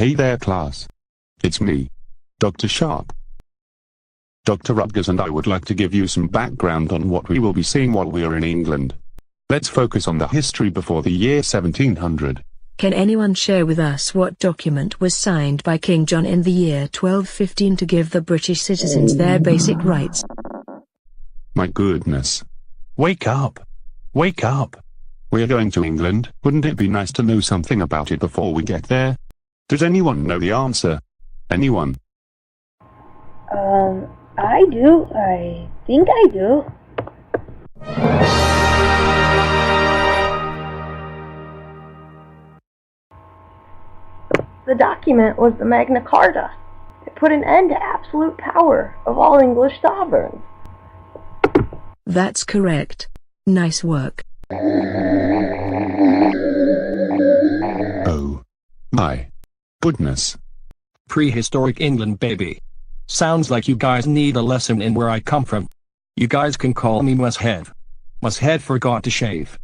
Hey there class. It's me, Dr. Sharp. Dr. Rutgers and I would like to give you some background on what we will be seeing while we are in England. Let's focus on the history before the year 1700. Can anyone share with us what document was signed by King John in the year 1215 to give the British citizens their basic rights? My goodness. Wake up! Wake up! We are going to England. Wouldn't it be nice to know something about it before we get there? Does anyone know the answer? Anyone? I do. I think I do. The document was the Magna Carta. It put an end to absolute power of all English sovereigns. That's correct. Nice work. Oh my goodness. Prehistoric England, baby. Sounds like you guys need a lesson in where I come from. You guys can call me Musshead. Musshead forgot to shave.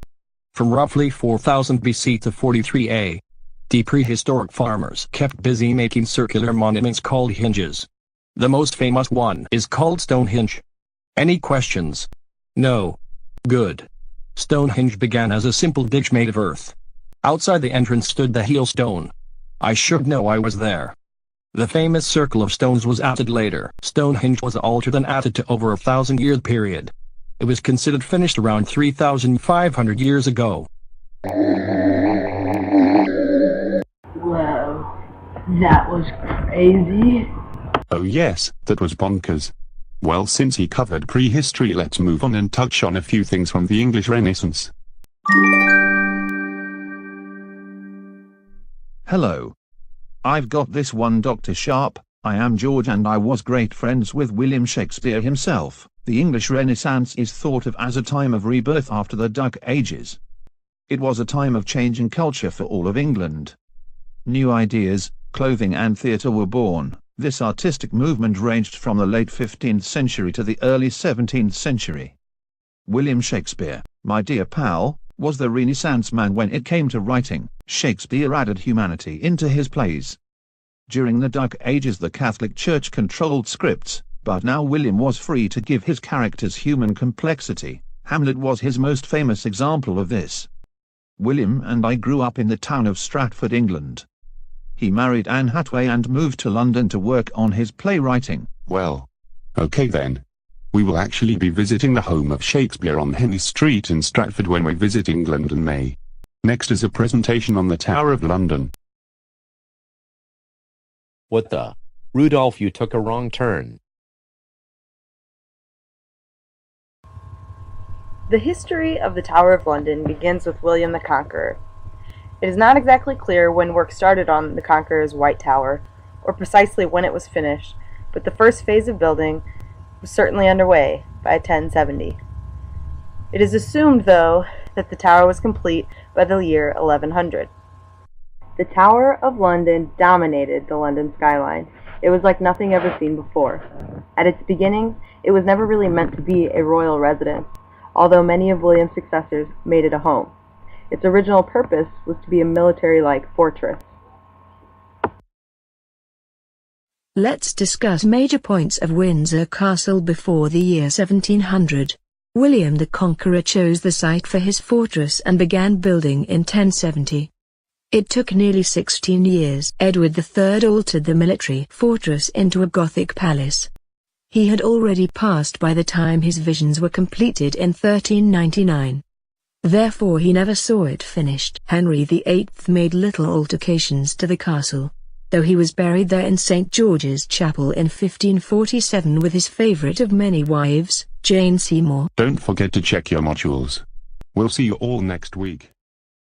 From roughly 4000 BC to 43 AD, prehistoric farmers kept busy making circular monuments called hinges. The most famous one is called Stonehenge. Any questions? No. Good. Stonehenge began as a simple ditch made of earth. Outside the entrance stood the heel stone. I should know, I was there. The famous circle of stones was added later. Stonehenge was altered and added to over a 1,000-year period. It was considered finished around 3,500 years ago. Wow, that was crazy. Oh yes, that was bonkers. Well, since he covered prehistory, let's move on and touch on a few things from the English Renaissance. Hello. I've got this one, Dr. Sharp. I am George and I was great friends with William Shakespeare himself. The English Renaissance is thought of as a time of rebirth after the Dark Ages. It was a time of change in culture for all of England. New ideas, clothing and theatre were born. This artistic movement ranged from the late 15th century to the early 17th century. William Shakespeare, my dear pal, was the Renaissance man when it came to writing. Shakespeare added humanity into his plays. During the Dark Ages the Catholic Church controlled scripts, but now William was free to give his characters human complexity. Hamlet was his most famous example of this. William and I grew up in the town of Stratford, England. He married Anne Hathaway and moved to London to work on his playwriting. Well, okay then. We will actually be visiting the home of Shakespeare on Henley Street in Stratford when we visit England in May. Next is a presentation on the Tower of London. What the? Rudolph, you took a wrong turn. The history of the Tower of London begins with William the Conqueror. It is not exactly clear when work started on the Conqueror's White Tower, or precisely when it was finished, but the first phase of building was certainly underway by 1070. It is assumed, though, that the tower was complete by the year 1100. The Tower of London dominated the London skyline. It was like nothing ever seen before. At its beginning, it was never really meant to be a royal residence, although many of William's successors made it a home. Its original purpose was to be a military-like fortress. Let's discuss major points of Windsor Castle before the year 1700. William the Conqueror chose the site for his fortress and began building in 1070. It took nearly 16 years. Edward III altered the military fortress into a Gothic palace. He had already passed by the time his visions were completed in 1399. Therefore he never saw it finished. Henry VIII made little alterations to the castle, though he was buried there in St. George's Chapel in 1547 with his favourite of many wives, Jane Seymour. Don't forget to check your modules. We'll see you all next week.